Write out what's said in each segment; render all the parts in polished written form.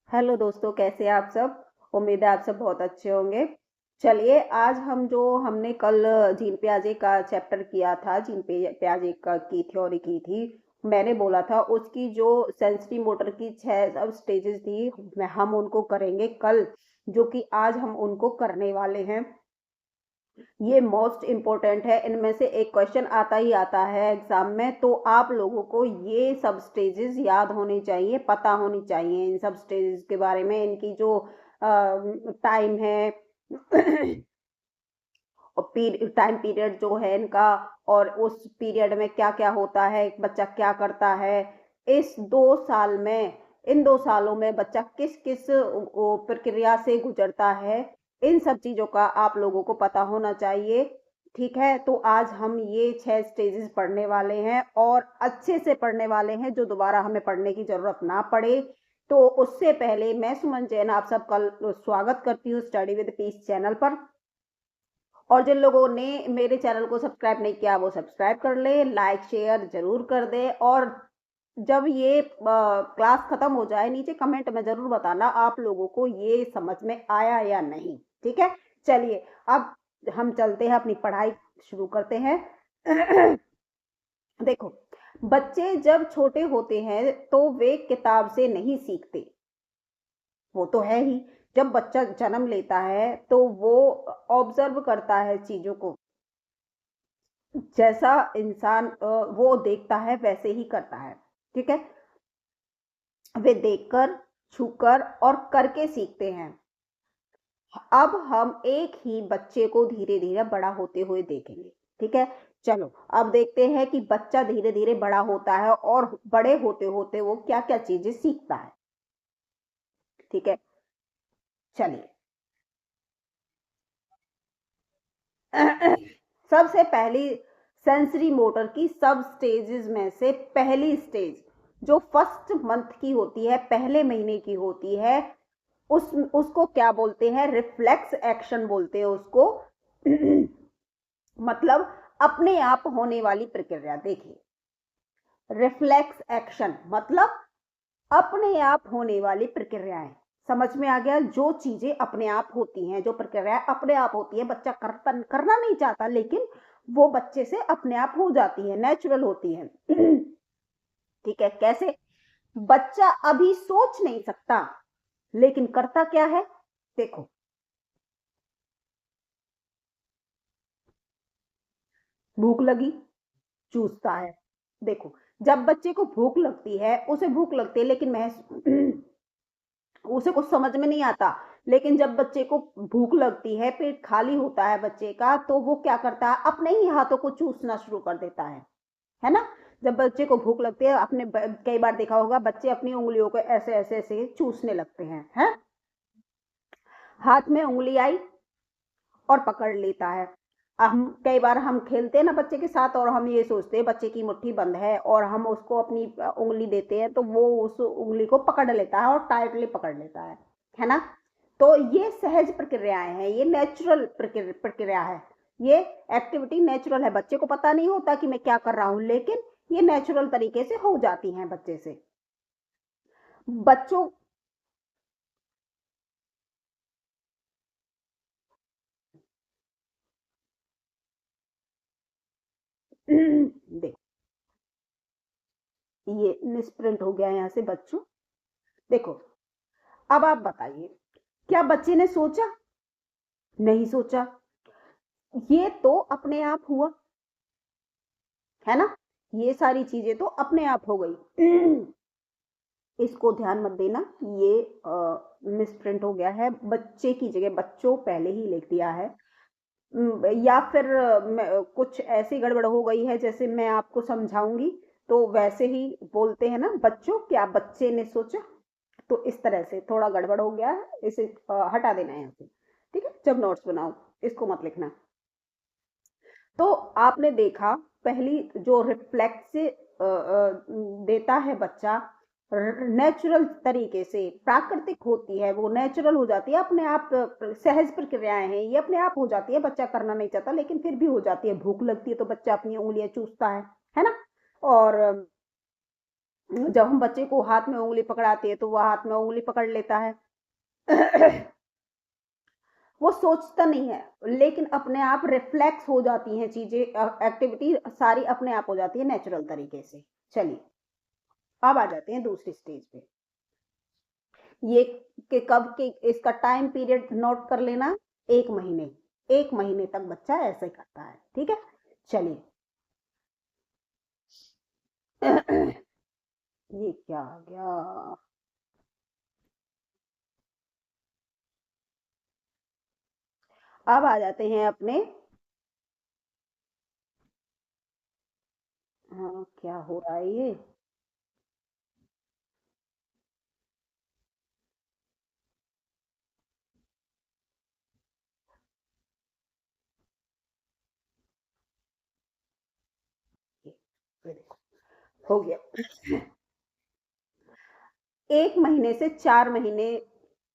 Hello दोस्तों, कैसे हैं आप सब। उम्मीद है आप सब बहुत अच्छे होंगे। चलिए, आज हमने कल जीन पियाजे का चैप्टर किया था, पियाजे का की थ्योरी की थी। मैंने बोला था उसकी जो सेंसरी मोटर की 6 अब स्टेजेस थी, हम उनको करेंगे कल, जो कि आज हम उनको करने वाले हैं। ये मोस्ट इम्पोर्टेंट है, इनमें से एक क्वेश्चन आता ही आता है एग्जाम में, तो आप लोगों को ये सब स्टेजेस याद होनी चाहिए, पता होनी चाहिए इन सब स्टेजेस के बारे में, इनकी जो टाइम है और टाइम पीरियड जो है इनका, और उस पीरियड में क्या क्या होता है, बच्चा क्या करता है इस 2 साल में। इन 2 सालों में बच्चा किस किस प्रक्रिया से गुजरता है, इन सब चीजों का आप लोगों को पता होना चाहिए। ठीक है, तो आज हम ये 6 स्टेजेस पढ़ने वाले हैं और अच्छे से पढ़ने वाले हैं, जो दोबारा हमें पढ़ने की जरूरत ना पड़े। तो उससे पहले मैं सुमन जैन आप सबका स्वागत करती हूँ स्टडी विद पीस चैनल पर। और जिन लोगों ने मेरे चैनल को सब्सक्राइब नहीं किया वो सब्सक्राइब कर ले, लाइक शेयर जरूर कर दे। और जब ये क्लास खत्म हो जाए, नीचे कमेंट में जरूर बताना आप लोगों को ये समझ में आया या नहीं। ठीक है, चलिए अब हम चलते हैं, अपनी पढ़ाई शुरू करते हैं। देखो, बच्चे जब छोटे होते हैं तो वे किताब से नहीं सीखते, वो तो है ही। जब बच्चा जन्म लेता है तो वो ऑब्जर्व करता है चीजों को, जैसा इंसान वो देखता है वैसे ही करता है। ठीक है, वे देखकर, छूकर और करके सीखते हैं। अब हम एक ही बच्चे को धीरे धीरे बड़ा होते हुए देखेंगे। ठीक है, चलो अब देखते हैं कि बच्चा धीरे धीरे बड़ा होता है और बड़े होते होते वो क्या क्या चीजें सीखता है। ठीक है, चलिए। सबसे पहली सेंसरी मोटर की सब स्टेजेस में से पहली स्टेज, जो फर्स्ट मंथ की होती है, पहले महीने की होती है, उसको क्या बोलते हैं? रिफ्लेक्स एक्शन बोलते हैं उसको। मतलब अपने आप होने वाली प्रक्रिया। देखिए, रिफ्लेक्स एक्शन मतलब अपने आप होने वाली प्रक्रियाएं। समझ में आ गया? जो चीजें अपने आप होती हैं, जो प्रक्रियाएं अपने आप होती है, बच्चा करना नहीं चाहता, लेकिन वो बच्चे से अपने आप हो जाती है, नेचुरल होती है। ठीक है, कैसे? बच्चा अभी सोच नहीं सकता, लेकिन करता क्या है? देखो, भूख लगी, चूसता है। देखो, जब बच्चे को भूख लगती है, उसे भूख लगती है, लेकिन उसे कुछ समझ में नहीं आता। लेकिन जब बच्चे को भूख लगती है, पेट खाली होता है बच्चे का, तो वो क्या करता है? अपने ही हाथों को चूसना शुरू कर देता है ना? जब बच्चे को भूख लगती है, आपने कई बार देखा होगा, बच्चे अपनी उंगलियों को ऐसे ऐसे ऐसे चूसने लगते हैं। हाथ में उंगली आई और पकड़ लेता है। हम कई बार हम खेलते हैं ना बच्चे के साथ, और हम ये सोचते हैं बच्चे की मुट्ठी बंद है, और हम उसको अपनी उंगली देते हैं, तो वो उस उंगली को पकड़ लेता है और टाइटली पकड़ लेता है ना? तो ये सहज प्रक्रियाएं हैं, ये नेचुरल प्रक्रिया है। ये एक्टिविटी नेचुरल है, बच्चे को पता नहीं होता कि मैं क्या कर रहा हूं, लेकिन ये नेचुरल तरीके से हो जाती हैं बच्चे से। बच्चों देख, ये मिसप्रिंट हो गया यहां से बच्चों। देखो, अब आप बताइए, क्या बच्चे ने सोचा? नहीं सोचा। ये तो अपने आप हुआ, है ना? ये सारी चीजें तो अपने आप हो गई। इसको ध्यान मत देना, ये मिसप्रिंट हो गया है, बच्चे की जगह बच्चों पहले ही लिख दिया है। या फिर कुछ ऐसी गड़बड़ हो गई है, जैसे मैं आपको समझाऊंगी तो वैसे ही बोलते हैं ना, बच्चों, क्या बच्चे ने सोचा? तो इस तरह से थोड़ा गड़बड़ हो गया है, इसे हटा देना है यहाँ से। ठीक है, जब नोट्स बनाओ इसको मत लिखना। तो आपने देखा, पहली जो रिफ्लेक्स देता है बच्चा, नेचुरल तरीके से, प्राकृतिक होती है, वो नेचुरल हो जाती है, अपने आप सहज प्रक्रियाएं हैं, ये अपने आप हो जाती है, बच्चा करना नहीं चाहता लेकिन फिर भी हो जाती है। भूख लगती है तो बच्चा अपनी उंगलियां चूसता है ना? और जब हम बच्चे को हाथ में उंगली पकड़ाते हैं तो वह हाथ में उंगली पकड़ लेता है। वो सोचता नहीं है, लेकिन अपने आप रिफ्लेक्स हो जाती हैं चीजें, एक्टिविटी सारी अपने आप हो जाती है नेचुरल तरीके से। चलिए अब आ जाते हैं दूसरी स्टेज पे। ये कि कब के इसका टाइम पीरियड नोट कर लेना, 1 महीने। 1 महीने तक बच्चा ऐसे करता है, ठीक है। चलिए ये क्या आ गया? अब आ जाते हैं अपने, हाँ क्या हो रहा है ये? ये देखो हो गया। 1 महीने से 4 महीने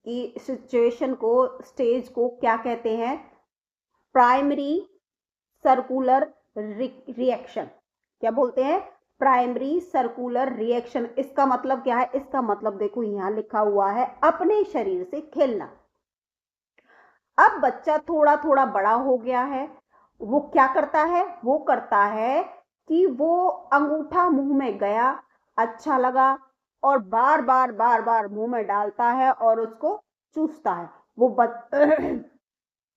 की सिचुएशन को, स्टेज को क्या कहते हैं? Primary circular reaction. क्या बोलते हैं? Primary circular reaction. इसका मतलब क्या है? इसका मतलब देखो यहां लिखा हुआ है अपने शरीर से खेलना। अब बच्चा थोड़ा थोड़ा बड़ा हो गया है, वो क्या करता है? वो करता है कि वो अंगूठा मुंह में गया, अच्छा लगा, और बार बार बार बार मुंह में डालता है और उसको चूसता है। वो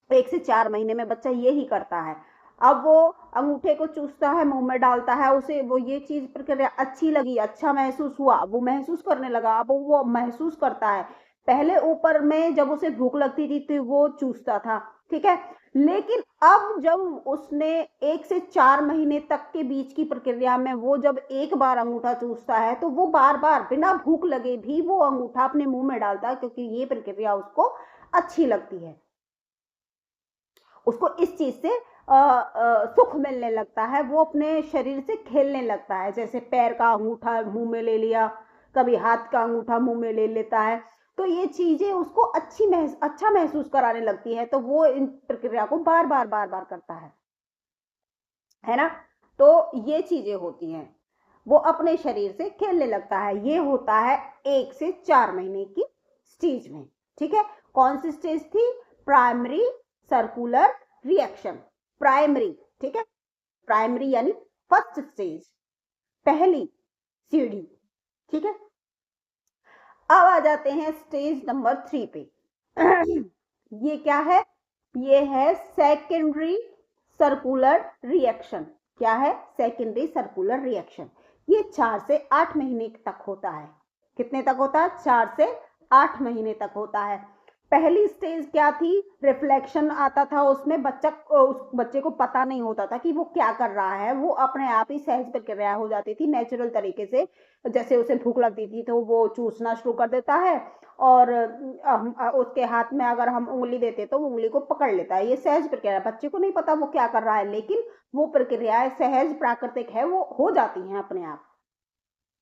1 से 4 महीने में बच्चा यही करता है। अब वो अंगूठे को चूसता है, मुंह में डालता है, उसे वो ये चीज प्रक्रिया अच्छी लगी, अच्छा महसूस हुआ, वो महसूस करने लगा, अब वो महसूस करता है। पहले ऊपर में जब उसे भूख लगती थी तो वो चूसता था, ठीक है। लेकिन अब जब उसने 1 से 4 महीने तक के बीच की प्रक्रिया में वो जब एक बार अंगूठा चूसता है तो वो बार बार बिना भूख लगे भी वो अंगूठा अपने मुंह में डालता है, क्योंकि ये प्रक्रिया उसको अच्छी लगती है। उसको इस चीज से सुख मिलने लगता है, वो अपने शरीर से खेलने लगता है। जैसे पैर का अंगूठा मुंह में ले लिया, कभी हाथ का अंगूठा मुंह में ले लेता है, तो ये चीजें उसको अच्छा महसूस कराने लगती है, तो वो इन प्रक्रिया को बार बार बार बार करता है ना। तो ये चीजें होती हैं, वो अपने शरीर से खेलने लगता है। ये होता है 1 से 4 महीने की स्टेज में, ठीक है। कौन सी स्टेज थी? प्राइमरी सर्कुलर रिएक्शन, प्राइमरी, ठीक है। प्राइमरी यानी फर्स्ट स्टेज, पहली सीढ़ी, ठीक है। अब आ जाते हैं स्टेज नंबर 3 पे। ये क्या है? ये है सेकेंडरी सर्कुलर रिएक्शन। क्या है? Secondary circular reaction. ये 4 से 8 महीने तक होता है। कितने तक होता है? 4 से 8 महीने तक होता है। पहली स्टेज क्या थी? रिफ्लेक्शन आता था उसमें, उस बच्चे को पता नहीं होता था कि वो क्या कर रहा है, वो अपने आप ही सहज प्रक्रिया हो जाती थी नेचुरल तरीके से। जैसे उसे भूख लगती थी तो वो चूसना शुरू कर देता है, और उसके हाथ में अगर हम उंगली देते तो वो उंगली को पकड़ लेता है। ये सहज प्रक्रिया, बच्चे को नहीं पता वो क्या कर रहा है, लेकिन वो प्रक्रियाएं सहज प्राकृतिक है, वो हो जाती हैं अपने आप,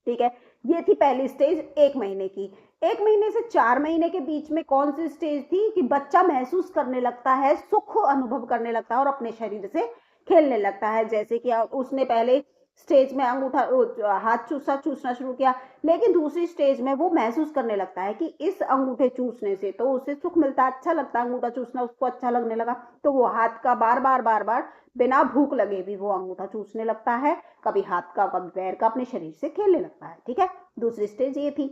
ठीक है। ये थी पहली स्टेज 1 महीने की। 1 महीने से 4 महीने के बीच में कौन सी स्टेज थी? कि बच्चा महसूस करने लगता है, सुख अनुभव करने लगता है और अपने शरीर से खेलने लगता है। जैसे कि उसने पहले स्टेज में अंगूठा हाथ चूसना शुरू किया, लेकिन दूसरी स्टेज में वो महसूस करने लगता है कि इस अंगूठे चूसने से तो उसे सुख मिलता है, अच्छा लगता है, अंगूठा चूसना उसको अच्छा लगने लगा, तो वो हाथ का बार बार बार बार बिना भूख लगे भी वो अंगूठा चूसने लगता है, कभी हाथ का कभी पैर का, अपने शरीर से खेलने लगता है, ठीक है। दूसरी स्टेज ये थी।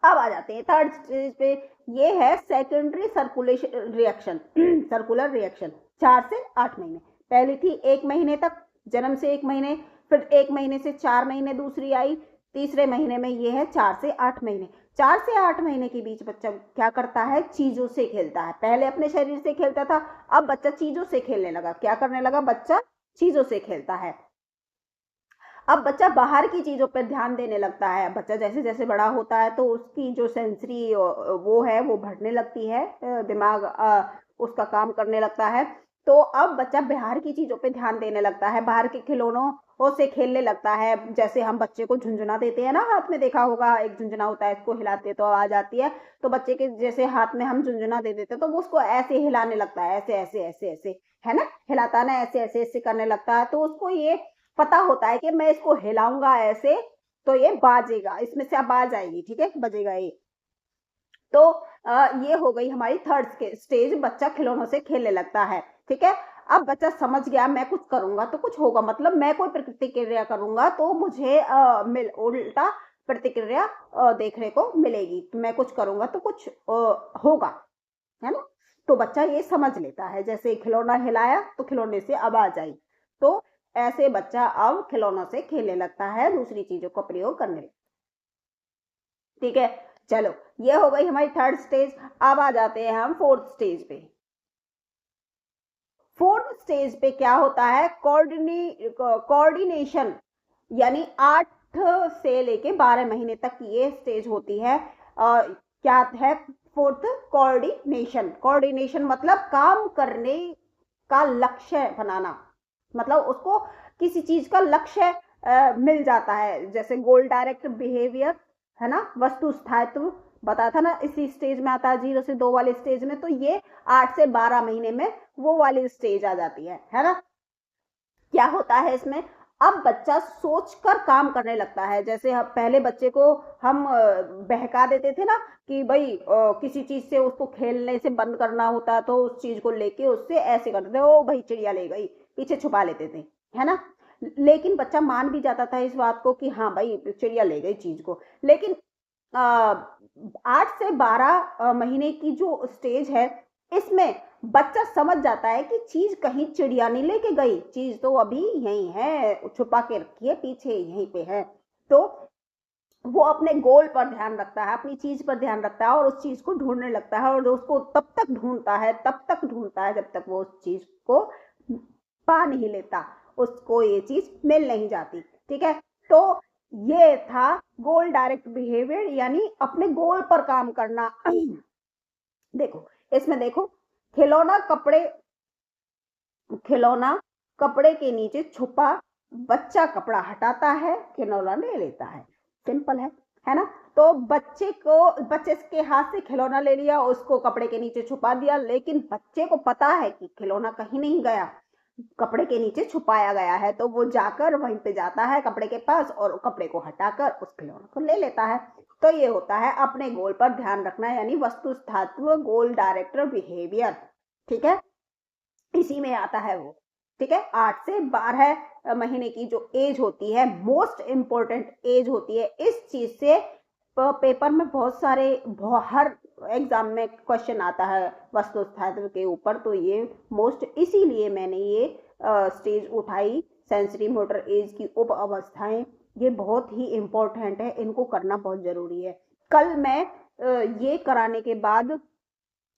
अब आ जाते हैं थर्ड स्टेज पे। ये है secondary circulation reaction, circular reaction. 4 से 8 महीने। पहली थी 1 महीने तक, जन्म से 1 महीने, फिर 1 महीने से 4 महीने दूसरी आई, तीसरे महीने में ये है 4 से 8 महीने। 4 से 8 महीने के बीच बच्चा क्या करता है? चीजों से खेलता है। पहले अपने शरीर से खेलता था, अब बच्चा चीजों से खेलने लगा। क्या करने लगा? बच्चा चीजों से खेलता है। अब बच्चा बाहर की चीजों पर ध्यान देने लगता है। बच्चा जैसे जैसे बड़ा होता है तो उसकी जो सेंसरी वो है वो बढ़ने लगती है, दिमाग उसका काम करने लगता है। तो अब बच्चा बाहर की चीजों पे ध्यान देने लगता है, बाहर के खिलौनों से खेलने लगता है। जैसे हम बच्चे को झुंझुना देते हैं ना, हाथ में देखा होगा एक झुंझुना होता है, इसको हिलाते तो आवाज आती है। तो बच्चे के जैसे हाथ में हम झुंझुना दे देते तो वो उसको ऐसे हिलाने लगता है, ऐसे ऐसे ऐसे ऐसे, है ना, हिलाता ना, ऐसे ऐसे ऐसे करने लगता है। तो उसको ये पता होता है कि मैं इसको हिलाऊंगा ऐसे तो ये बाजेगा, इसमें से आवाज आएगी, ठीक है, बजेगा ये। तो ये हो गई हमारी थर्ड स्टेज, बच्चा खिलौनों से खेलने लगता है, ठीक है। अब बच्चा समझ गया मैं कुछ करूंगा तो कुछ होगा, मतलब मैं कोई प्रतिक्रिया करूंगा तो मुझे उल्टा प्रतिक्रिया देखने को मिलेगी, तो मैं कुछ करूंगा तो कुछ होगा, है ना। तो बच्चा ये समझ लेता है, जैसे खिलौना हिलाया तो खिलौने से आवाज आई, तो ऐसे बच्चा अब खिलौनों से खेलने लगता है, दूसरी चीजों का प्रयोग करने लगता है, ठीक है। चलो, ये हो गई हमारी थर्ड स्टेज। अब आ जाते हैं हम फोर्थ स्टेज पे। फोर्थ स्टेज पे क्या होता है, कोऑर्डिनेशन, यानी 8 से लेके 12 महीने तक ये स्टेज होती है। क्या है फोर्थ, कोऑर्डिनेशन। कोऑर्डिनेशन मतलब काम करने का लक्ष्य बनाना, मतलब उसको किसी चीज का लक्ष्य मिल जाता है, जैसे गोल डायरेक्ट बिहेवियर, है ना, वस्तु स्थायित्व बताया था ना, इसी स्टेज में आता है 0 से 2 वाले स्टेज में, तो ये 8 से 12 महीने में वो वाली स्टेज आ जाती है ना। क्या होता है इसमें, अब बच्चा सोचकर काम करने लगता है, जैसे पहले बच्चे को हम बहका देते थे ना कि भाई किसी चीज से उसको खेलने से बंद करना होता, तो उस चीज को लेके उससे ऐसे करते थे, ओ भाई चिड़िया ले गई, पीछे छुपा लेते थे, है ना। लेकिन बच्चा मान भी जाता था इस बात को कि हाँ भाई चिड़िया ले गई चीज को, लेकिन 8 से 12 महीने की जो स्टेज है, इसमें बच्चा समझ जाता है कि चीज कहीं चिड़िया नहीं लेके गई, चीज तो अभी यहीं है, छुपा के रखी है पीछे यहीं पे है। तो वो अपने गोल पर ध्यान रखता है, अपनी चीज पर ध्यान रखता है और उस चीज को ढूंढने लगता है, और उसको तब तक ढूंढता है जब तक वो उस चीज को पा नहीं लेता, उसको ये चीज मिल नहीं जाती, ठीक है। तो ये था गोल डायरेक्ट बिहेवियर, यानी अपने गोल पर काम करना। देखो इसमें देखो, खिलौना कपड़े के नीचे छुपा, बच्चा कपड़ा हटाता है, खिलौना ले लेता है, सिंपल है ना। तो बच्चे के हाथ से खिलौना ले लिया, उसको कपड़े के नीचे छुपा दिया, लेकिन बच्चे को पता है कि खिलौना कहीं नहीं गया, कपड़े के नीचे छुपाया गया है, तो वो जाकर वहीं पे जाता है कपड़े के पास और कपड़े को हटाकर उस खिलौने को ले लेता है। तो ये होता है अपने गोल पर ध्यान रखना, यानी वस्तु स्थात्व गोल डायरेक्टर बिहेवियर, ठीक है, इसी में आता है वो, ठीक है। 8 से 12 महीने की जो एज होती है, मोस्ट इंपोर्टेंट एज होती है, इस चीज से पेपर में बहुत सारे हर एग्जाम में क्वेश्चन आता है वस्तु स्थायित्व के ऊपर, तो ये मोस्ट, इसीलिए मैंने ये स्टेज उठाई, सेंसरी मोटर एज की उप अवस्थाएं, ये बहुत ही इंपॉर्टेंट है, इनको करना बहुत जरूरी है। कल मैं ये कराने के बाद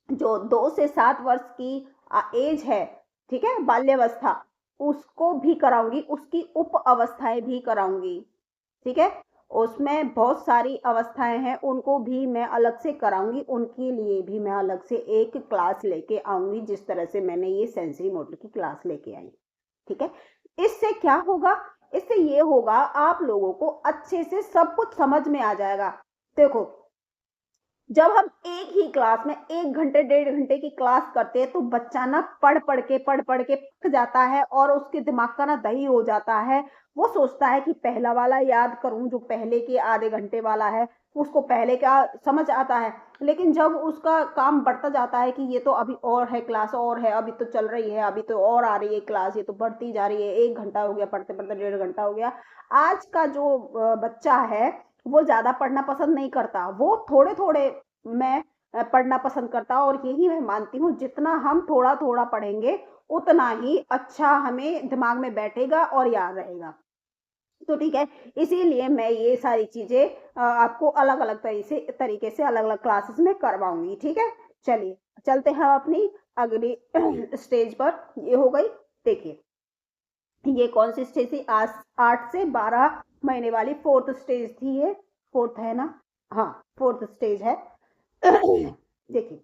जो 2 से 7 वर्ष की एज है, ठीक है, बाल्यावस्था, उसको भी कराऊंगी, उसकी उप अवस्थाएं भी कराऊंगी, ठीक है। उसमें बहुत सारी अवस्थाएं हैं, उनको भी मैं अलग से कराऊंगी, उनके लिए भी मैं अलग से एक क्लास लेके आऊंगी, जिस तरह से मैंने ये सेंसरी मोटर की क्लास लेके आई, ठीक है। इससे क्या होगा, इससे ये होगा आप लोगों को अच्छे से सब कुछ समझ में आ जाएगा। देखो जब हम एक ही क्लास में 1 घंटे 1.5 घंटे की क्लास करते हैं, तो बच्चा ना पढ़ पढ़ के पक जाता है और उसके दिमाग का ना दही हो जाता है, वो सोचता है कि पहला वाला याद करूं, जो पहले के आधे घंटे वाला है उसको पहले का समझ आता है, लेकिन जब उसका काम बढ़ता जाता है कि ये तो अभी और है क्लास, और है, अभी तो चल रही है, अभी तो और आ रही है क्लास, ये तो बढ़ती जा रही है, 1 घंटा हो गया पढ़ते पढ़ते, 1.5 घंटा हो गया। आज का जो बच्चा है वो ज्यादा पढ़ना पसंद नहीं करता, वो थोड़े थोड़े मैं पढ़ना पसंद करता, और यही मैं मानती हूँ, जितना हम थोड़ा थोड़ा पढ़ेंगे उतना ही अच्छा हमें दिमाग में बैठेगा और याद रहेगा। तो ठीक है, इसीलिए मैं ये सारी चीजें आपको अलग अलग तरीके से अलग अलग क्लासेस में करवाऊंगी, ठीक है। चलिए चलते हैं अपनी अगली स्टेज पर। ये हो गई, देखिए ये कौन सी स्टेज थी, 8 से 12 महीने वाली फोर्थ स्टेज थी, ये फोर्थ है ना, हाँ फोर्थ स्टेज है। देखिए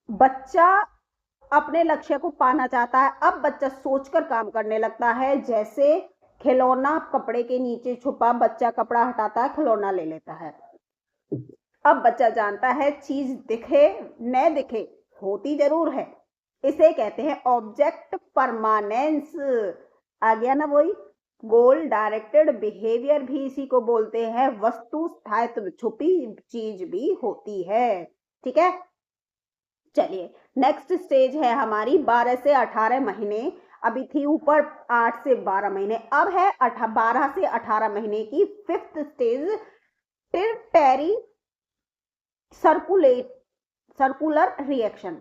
बच्चा अपने लक्ष्य को पाना चाहता है, अब बच्चा सोचकर काम करने लगता है, जैसे खिलौना कपड़े के नीचे छुपा, बच्चा कपड़ा हटाता है, खिलौना ले लेता है। अब बच्चा जानता है चीज दिखे न दिखे होती जरूर है, इसे कहते हैं ऑब्जेक्ट परमानेंस। आ गया ना वही, गोल डायरेक्टेड बिहेवियर भी इसी को बोलते हैं। वस्तु स्थायित्व छुपी चीज भी होती है। ठीक है, चलिए नेक्स्ट स्टेज है हमारी 12 से 18 महीने। अभी थी ऊपर 8 से 12 महीने, अब है 12 से 18 महीने की fifth stage, territory circular reaction.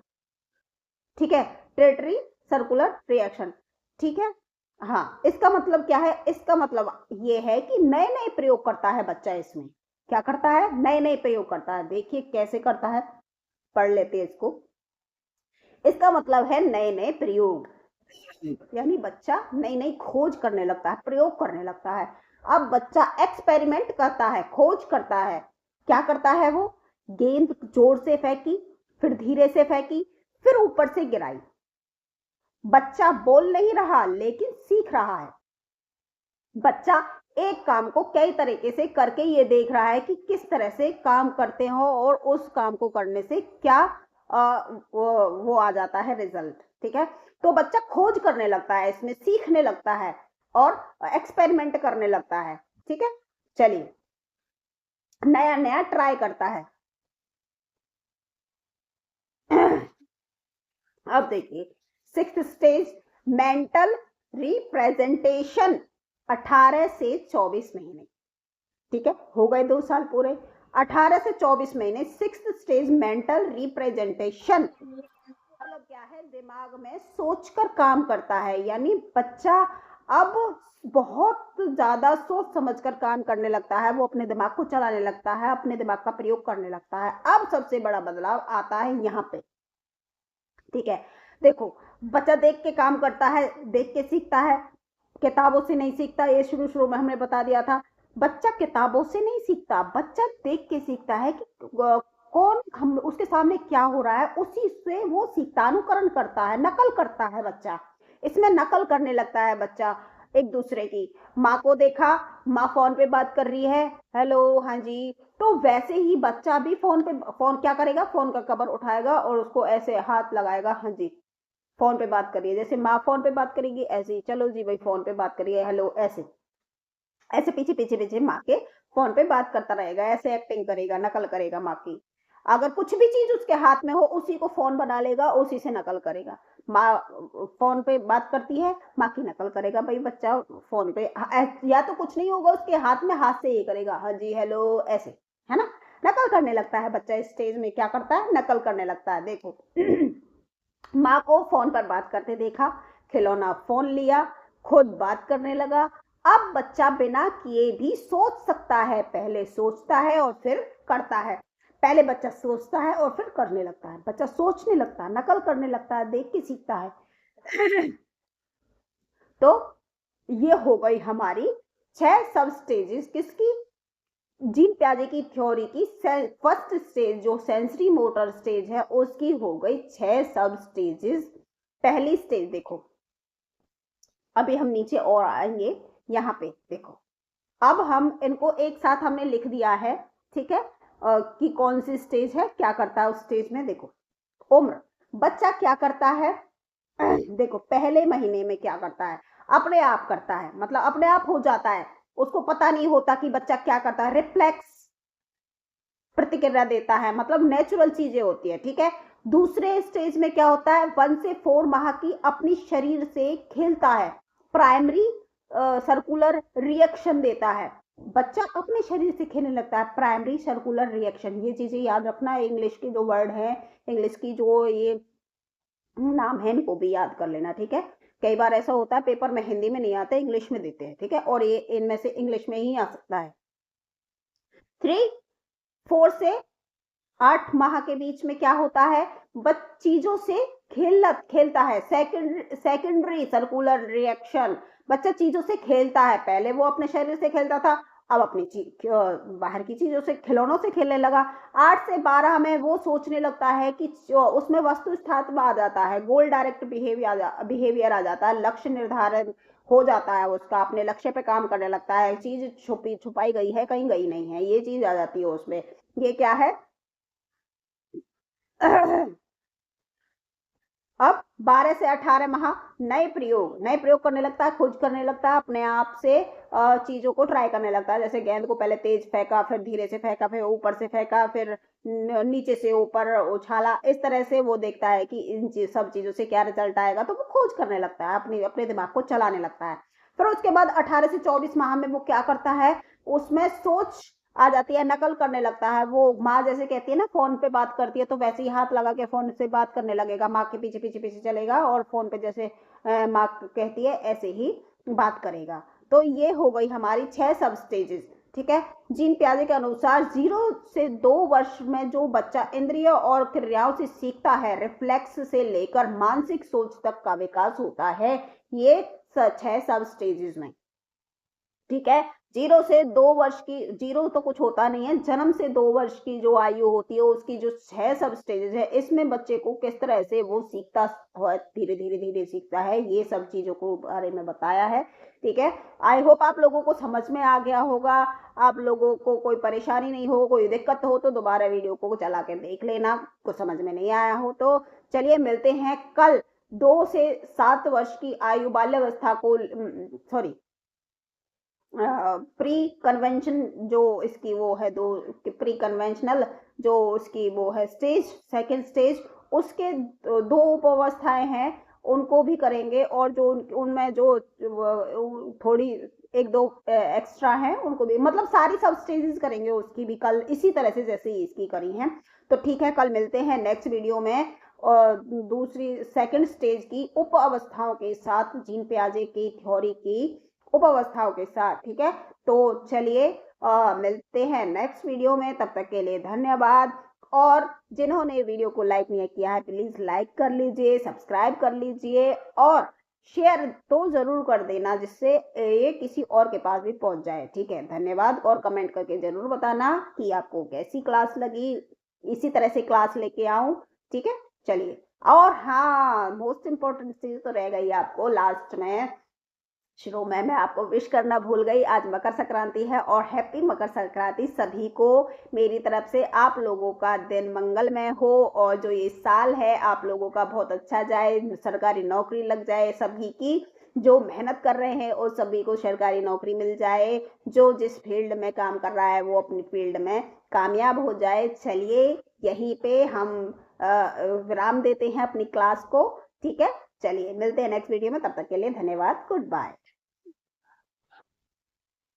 ठीक है, टेरिटरी सर्कुलर रिएक्शन। ठीक है, हाँ, इसका मतलब क्या है? इसका मतलब ये है कि नए नए प्रयोग करता है बच्चा। इसमें क्या करता है? नए नए प्रयोग करता है। देखिए कैसे करता है, पढ़ लेते हैं इसको। इसका मतलब है नए नए प्रयोग, यानी बच्चा नई नई खोज करने लगता है, प्रयोग करने लगता है। अब बच्चा एक्सपेरिमेंट करता है, खोज करता है। क्या करता है वो? गेंद जोर से फेंकी, फिर धीरे से फेंकी, फिर ऊपर से गिराई। बच्चा बोल नहीं रहा लेकिन सीख रहा है। बच्चा एक काम को कई तरीके से करके ये देख रहा है कि किस तरह से काम करते हो और उस काम को करने से क्या वो आ जाता है रिजल्ट। ठीक है, तो बच्चा खोज करने लगता है, इसमें सीखने लगता है और एक्सपेरिमेंट करने लगता है। ठीक है, चलिए नया नया ट्राई करता है। अब देखिए सिक्स्थ स्टेज, मेंटल रिप्रेजेंटेशन, 18 से 24 महीने। ठीक है, हो गए 2 साल पूरे। 18 से 24 महीने, सिक्स्थ स्टेज मेंटल रिप्रेजेंटेशन। मतलब क्या है? दिमाग में सोचकर काम करता है, यानी बच्चा अब बहुत ज्यादा सोच समझकर काम करने लगता है। वो अपने दिमाग को चलाने लगता है, अपने दिमाग का प्रयोग करने लगता है। अब सबसे बड़ा बदलाव आता है यहाँ पे। ठीक है, देखो बच्चा देख के काम करता है, देख के सीखता है, किताबों से नहीं सीखता। ये शुरू शुरू में हमने बता दिया था, बच्चा किताबों से नहीं सीखता, बच्चा देख के सीखता है कि कौन हम उसके सामने क्या हो रहा है, उसी से वो सीखता, अनुकरण करता है, नकल करता है बच्चा। इसमें नकल करने लगता है बच्चा एक दूसरे की। माँ को देखा, माँ फोन पे बात कर रही है, हेलो हाँ जी, तो वैसे ही बच्चा भी फोन क्या करेगा? फोन का कवर उठाएगा और उसको ऐसे हाथ लगाएगा, हाँ जी फोन पे बात करिए। जैसे माँ फोन पे बात करेगी ऐसे ही, चलो जी भाई फोन पे बात करिए, हेलो, ऐसे ऐसे पीछे पीछे पीछे माँ के फोन पे बात करता रहेगा, ऐसे एक्टिंग करेगा, नकल करेगा माँ की। अगर कुछ भी चीज उसके हाथ में हो उसी को फोन बना लेगा, उसी से नकल करेगा। माँ फोन पे बात करती है, माँ की नकल करेगा भाई बच्चा फोन पे। या तो कुछ नहीं होगा उसके हाथ में, हाथ से ये करेगा, हाँ जी हेलो, ऐसे, है ना? नकल करने लगता है बच्चा। इस स्टेज में क्या करता है? नकल करने लगता है। देखो माँ को फोन पर बात करते देखा, खिलौना फोन लिया, खुद बात करने लगा। अब बच्चा बिना किए भी सोच सकता है। पहले सोचता है और फिर करता है। पहले बच्चा सोचता है और फिर करने लगता है। बच्चा सोचने लगता है, नकल करने लगता है, देख के सीखता है। तो ये हो गई हमारी 6 सब स्टेजेस किसकी? जीन प्याजे की थ्योरी की फर्स्ट स्टेज जो सेंसरी मोटर स्टेज है उसकी हो गई 6 सब स्टेजेस। पहली स्टेज देखो, अभी हम नीचे और आएंगे। यहाँ पे देखो, अब हम इनको एक साथ हमने लिख दिया है। ठीक है, कि कौन सी स्टेज है, क्या करता है उस स्टेज में। देखो उम्र, बच्चा क्या करता है? देखो पहले महीने में क्या करता है? अपने आप करता है, मतलब अपने आप हो जाता है। उसको पता नहीं होता कि बच्चा क्या करता है, रिफ्लेक्स प्रतिक्रिया देता है, मतलब नेचुरल चीजें होती है। ठीक है, दूसरे स्टेज में क्या होता है? 1 से 4 माह की अपनी शरीर से खेलता है, प्राइमरी सर्कुलर रिएक्शन देता है। बच्चा अपने शरीर से खेलने लगता है, प्राइमरी सर्कुलर रिएक्शन। ये चीजें याद रखना, इंग्लिश की जो वर्ड है, इंग्लिश की जो ये नाम है, इनको भी याद कर लेना। ठीक है, कई बार ऐसा होता है पेपर में हिंदी में नहीं आता, इंग्लिश में देते हैं। ठीक है, और ये इनमें से इंग्लिश में ही आ सकता है। 4 से 8 माह के बीच में क्या होता है? चीजों से खेलता है, सेकेंडरी सर्कुलर रिएक्शन। बच्चा चीजों से खेलता है, पहले वो अपने शरीर से खेलता था, अब अपनी बाहर की चीजों से, खिलौनों से खेलने लगा। 8 से 12 में वो सोचने लगता है कि उसमें वस्तु स्थात्व आ जाता है, गोल डायरेक्ट बिहेवियर आ जाता है, लक्ष्य निर्धारण हो जाता है उसका, अपने लक्ष्य पे काम करने लगता है। चीज छुपाई गई है, कहीं गई नहीं है, ये चीज आ जाती है उसमें। ये क्या है? अब 12 से 18 माह नए प्रयोग करने लगता है, खोज करने लगता है, अपने आप से चीजों को ट्राई करने लगता है। जैसे गेंद को पहले तेज फेंका, फिर धीरे से फेंका, फिर ऊपर से फेंका, फिर नीचे से ऊपर उछाला। इस तरह से वो देखता है कि इन सब चीजों से क्या रिजल्ट आएगा, तो वो खोज करने लगता है, अपनी अपने दिमाग को चलाने लगता है। फिर उसके बाद 18 से 24 माह में वो क्या करता है, उसमें सोच आ जाती है, नकल करने लगता है। वो माँ जैसे कहती है ना, फोन पे बात करती है, तो वैसे ही हाथ लगा के फोन से बात करने लगेगा, माँ के पीछे पीछे पीछे चलेगा और फोन पे जैसे माँ कहती है ऐसे ही बात करेगा। तो ये हो गई हमारी 6 सब स्टेजेस। ठीक है। जीन पियाजे के अनुसार 0 से 2 वर्ष में जो बच्चा इंद्रिय और क्रियाओं से सीखता है, रिफ्लेक्स से लेकर मानसिक सोच तक का विकास होता है, ये 6 सब स्टेजेस में। ठीक है। 0 से 2 वर्ष की, जीरो तो कुछ होता नहीं है, जन्म से 2 वर्ष की जो आयु होती है उसकी जो 6 सब स्टेजेस है, इसमें बच्चे को किस तरह से वो सीखता है, धीरे धीरे धीरे सीखता है, ये सब चीजों को बारे में बताया है। ठीक है। आई होप आप लोगों को समझ में आ गया होगा। आप लोगों को कोई परेशानी नहीं हो, कोई दिक्कत हो तो दोबारा वीडियो को चला के देख लेना, कुछ समझ में नहीं आया हो तो। चलिए मिलते हैं कल। 2 से 7 वर्ष की आयु बाल्यावस्था को, सॉरी, प्री कन्वेंशन जो इसकी वो है, दो प्री कन्वेंशनल जो उसकी वो है स्टेज, सेकंड स्टेज, उसके 2 उपावस्थाएं हैं, उनको भी करेंगे। और जो उनमें जो थोड़ी 1-2 एक्स्ट्रा हैं उनको भी, मतलब सारी सब स्टेजेस करेंगे उसकी भी कल, इसी तरह से जैसे इसकी करी है। तो ठीक है, कल मिलते हैं नेक्स्ट वीडियो में और दूसरी सेकंड स्टेज की उप अवस्थाओं के साथ, जीन पियाजे की थ्योरी की उप अवस्थाओं के साथ। ठीक है। तो चलिए मिलते हैं नेक्स्ट वीडियो में, तब तक के लिए धन्यवाद। और जिन्होंने वीडियो को लाइक नहीं किया है प्लीज लाइक कर लीजिए, सब्सक्राइब कर लीजिए और शेयर तो जरूर कर देना, जिससे ये किसी और के पास भी पहुंच जाए। ठीक है। धन्यवाद। और कमेंट करके जरूर बताना कि आपको कैसी क्लास लगी, इसी तरह से क्लास लेके आऊं। ठीक है। चलिए, और हाँ, मोस्ट इंपॉर्टेंट चीज तो रह गई आपको लास्ट में, शुरू में मैं आपको विश करना भूल गई। आज मकर संक्रांति है और हैप्पी मकर संक्रांति सभी को मेरी तरफ से। आप लोगों का दिन मंगलमय हो और जो ये साल है आप लोगों का बहुत अच्छा जाए, सरकारी नौकरी लग जाए सभी की, जो मेहनत कर रहे हैं और सभी को सरकारी नौकरी मिल जाए, जो जिस फील्ड में काम कर रहा है वो अपनी फील्ड में कामयाब हो जाए। चलिए यहीं पे हम विराम देते हैं अपनी क्लास को। ठीक है। चलिए मिलते हैं नेक्स्ट वीडियो में, तब तक के लिए धन्यवाद, गुड बाय।